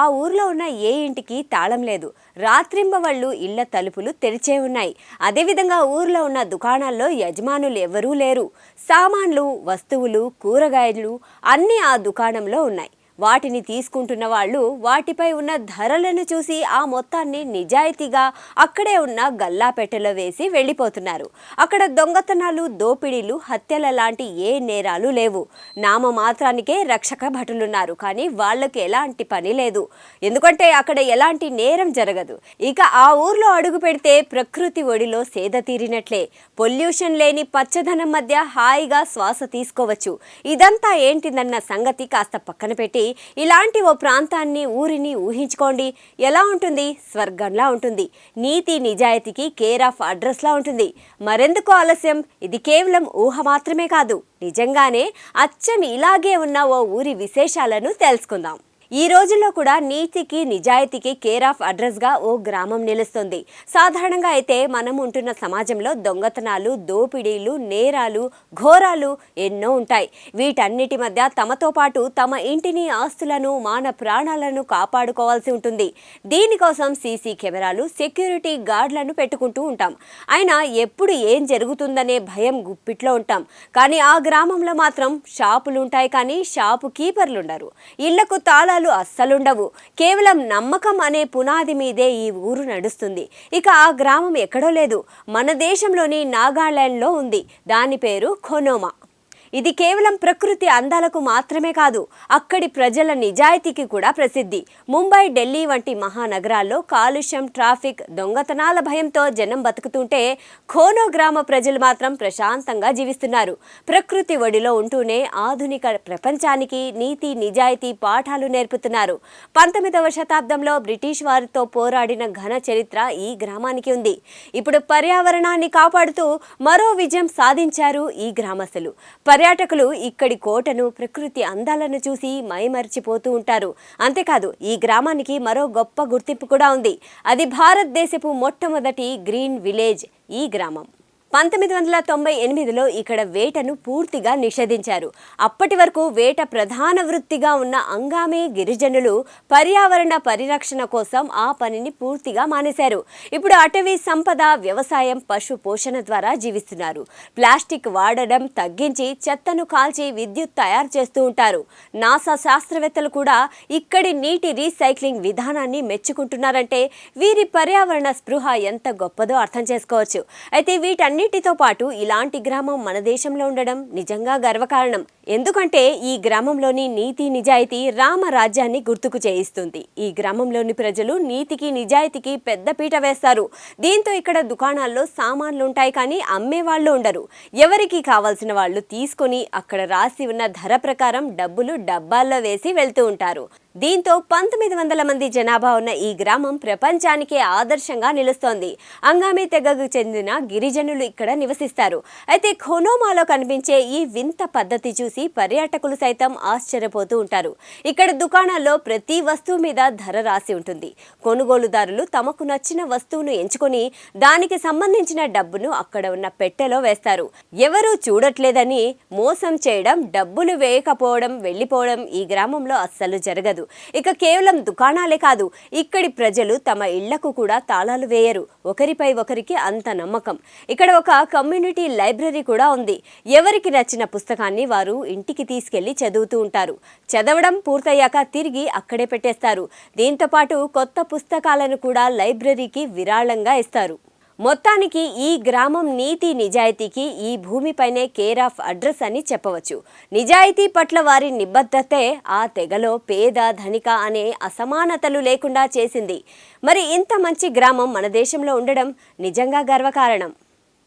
ఆ ఊర్లో ఉన్న ఏ ఇంటికి తాళం లేదు. రాత్రింబవళ్ళు ఇళ్ల తలుపులు తెరిచే ఉన్నాయి. అదేవిధంగా ఊర్లో ఉన్న దుకాణాల్లో యజమానులు ఎవరూ లేరు. సామాన్లు, వస్తువులు, కూరగాయలు అన్నీ ఆ దుకాణంలో ఉన్నాయి. వాటిని తీసుకుంటున్న వాళ్ళు వాటిపై ఉన్న ధరలను చూసి ఆ మొత్తాన్ని నిజాయితీగా అక్కడే ఉన్న గల్లాపెట్టెలో వేసి వెళ్ళిపోతున్నారు. అక్కడ దొంగతనాలు, దోపిడీలు, హత్యల లాంటి ఏ నేరాలు లేవు. నామమాత్రానికే రక్షక భటులున్నారు, కానీ వాళ్ళకి ఎలాంటి పని లేదు. ఎందుకంటే అక్కడ ఎలాంటి నేరం జరగదు. ఇక ఆ ఊర్లో అడుగు పెడితే ప్రకృతి ఒడిలో సేద తీరినట్లే. పొల్యూషన్ లేని పచ్చదనం మధ్య హాయిగా శ్వాస తీసుకోవచ్చు. ఇదంతా ఏంటిదన్న సంగతి కాస్త పక్కన పెట్టి ఇలాంటి ఓ ప్రాంతాన్ని, ఊరిని ఊహించుకోండి. ఎలా ఉంటుంది? స్వర్గంలా ఉంటుంది. నీతి నిజాయితీకి కేర్ ఆఫ్ అడ్రస్ లా ఉంటుంది. మరెందుకు ఆలస్యం? ఇది కేవలం ఊహ మాత్రమే కాదు, నిజంగానే అచ్చం ఇలాగే ఉన్న ఓ ఊరి విశేషాలను తెలుసుకుందాం. ఈ రోజుల్లో కూడా నీతికి నిజాయితీకి కేర్ ఆఫ్ అడ్రస్గా ఓ గ్రామం నిలుస్తుంది. సాధారణంగా అయితే మనం ఉంటున్న సమాజంలో దొంగతనాలు, దోపిడీలు, నేరాలు, ఘోరాలు ఎన్నో ఉంటాయి. వీటన్నిటి మధ్య తమతో పాటు తమ ఇంటిని, ఆస్తులను, మాన ప్రాణాలను కాపాడుకోవాల్సి ఉంటుంది. దీనికోసం సీసీ కెమెరాలు, సెక్యూరిటీ గార్డులను పెట్టుకుంటూ ఉంటాం. అయినా ఎప్పుడు ఏం జరుగుతుందనే భయం గుప్పిట్లో ఉంటాం. కానీ ఆ గ్రామంలో మాత్రం షాపులుంటాయి, కానీ షాపు కీపర్లుండరు. ఇళ్లకు తాళాలు అస్సలుండవు. కేవలం నమ్మకం అనే పునాది మీదే ఈ ఊరు నడుస్తుంది. ఇక ఆ గ్రామం ఎక్కడో లేదు, మన దేశంలోని నాగాలాండ్లో ఉంది. దాని పేరు ఖోనోమా. ఇది కేవలం ప్రకృతి అందాలకు మాత్రమే కాదు, అక్కడి ప్రజల నిజాయితీకి కూడా ప్రసిద్ధి. ముంబై, ఢిల్లీ వంటి మహానగరాల్లో కాలుష్యం, ట్రాఫిక్, దొంగతనాల భయంతో జనం బతుకుతుంటే ఖోనో గ్రామ ప్రజలు మాత్రం ప్రశాంతంగా జీవిస్తున్నారు. ప్రకృతి ఒడిలో ఉంటూనే ఆధునిక ప్రపంచానికి నీతి నిజాయితీ పాఠాలు నేర్పుతున్నారు. 19వ శతాబ్దంలో బ్రిటిష్ వారితో పోరాడిన ఘన చరిత్ర ఈ గ్రామానికి ఉంది. ఇప్పుడు పర్యావరణాన్ని కాపాడుతూ మరో విజయం సాధించారు ఈ గ్రామస్తులు. పర్యాటకులు ఇక్కడి కోటను, ప్రకృతి అందాలను చూసి మైమరిచిపోతూ ఉంటారు. అంతేకాదు, ఈ గ్రామానికి మరో గొప్ప గుర్తింపు కూడా ఉంది. అది భారతదేశపు మొట్టమొదటి గ్రీన్ విలేజ్ ఈ గ్రామం. 1998లో ఇక్కడ వేటను పూర్తిగా నిషేధించారు. అప్పటి వరకు వేట ప్రధాన వృత్తిగా ఉన్న అంగామి గిరిజనులు పర్యావరణ పరిరక్షణ కోసం ఆ పనిని పూర్తిగా మానేశారు. ఇప్పుడు అటవీ సంపద, వ్యవసాయం, పశు పోషణ ద్వారా జీవిస్తున్నారు. ప్లాస్టిక్ వాడడం తగ్గించి చెత్తను కాల్చి విద్యుత్ తయారు చేస్తూ ఉంటారు. నాసా శాస్త్రవేత్తలు కూడా ఇక్కడి నీటి రీసైక్లింగ్ విధానాన్ని మెచ్చుకుంటున్నారంటే వీరి పర్యావరణ స్పృహ ఎంత గొప్పదో అర్థం చేసుకోవచ్చు. అయితే వీటన్నిటితో పాటు ఇలాంటి గ్రామం మన దేశంలో ఉండడం నిజంగా గర్వకారణం. ఎందుకంటే ఈ గ్రామంలోని నీతి నిజాయితీ రామరాజ్యాన్ని గుర్తుకు చేయిస్తుంది. ఈ గ్రామంలోని ప్రజలు నీతికి నిజాయితీకి పెద్ద పీట వేస్తారు. దీంతో ఇక్కడ దుకాణాల్లో సామాన్లు ఉంటాయి, కానీ అమ్మేవాళ్ళు ఉండరు. ఎవరికి కావాల్సిన వాళ్ళు తీసుకొని అక్కడ రాసి ఉన్న ధర ప్రకారం డబ్బులు డబ్బాల్లో వేసి వెళ్తూ ఉంటారు. దీంతో 1900 మంది జనాభా ఉన్న ఈ గ్రామం ప్రపంచానికే ఆదర్శంగా నిలుస్తోంది. అంగామి తెగకు చెందిన గిరిజనులు ఇక్కడ నివసిస్తారు. అయితే ఖోనోమాలో కనిపించే ఈ వింత పద్ధతి చూసి పర్యాటకులు సైతం ఆశ్చర్యపోతూ ఉంటారు. ఇక్కడ దుకాణాల్లో ప్రతి వస్తువు మీద ధర రాసి ఉంటుంది. కొనుగోలుదారులు తమకు నచ్చిన వస్తువును ఎంచుకొని దానికి సంబంధించిన డబ్బును అక్కడ ఉన్న పెట్టెలో వేస్తారు. ఎవరూ చూడట్లేదని మోసం చేయడం, డబ్బులు వేయకపోవడం, వెళ్ళిపోవడం ఈ గ్రామంలో అస్సలు జరగదు. ఇక కేవలం దుకాణాలే కాదు, ఇక్కడి ప్రజలు తమ ఇళ్లకు కూడా తాళాలు వేయరు. ఒకరిపై ఒకరికి అంత నమ్మకం. ఇక్కడ ఒక కమ్యూనిటీ లైబ్రరీ కూడా ఉంది. ఎవరికి నచ్చిన పుస్తకాన్ని వారు ఇంటికి తీసుకెళ్లి చదువుతూ ఉంటారు. చదవడం పూర్తయ్యాక తిరిగి అక్కడే పెట్టేస్తారు. దీంతో పాటు కొత్త పుస్తకాలను కూడా లైబ్రరీకి విరాళంగా ఇస్తారు. మొత్తానికి ఈ గ్రామం నీతి నిజాయితీకి ఈ భూమిపైనే కేర్ ఆఫ్ అడ్రస్ అని చెప్పవచ్చు. నిజాయితీ పట్ల వారి నిబద్ధతే ఆ తెగలో పేద, ధనిక అనే అసమానతలు లేకుండా చేసింది. మరి ఇంత మంచి గ్రామం మన దేశంలో ఉండడం నిజంగా గర్వకారణం.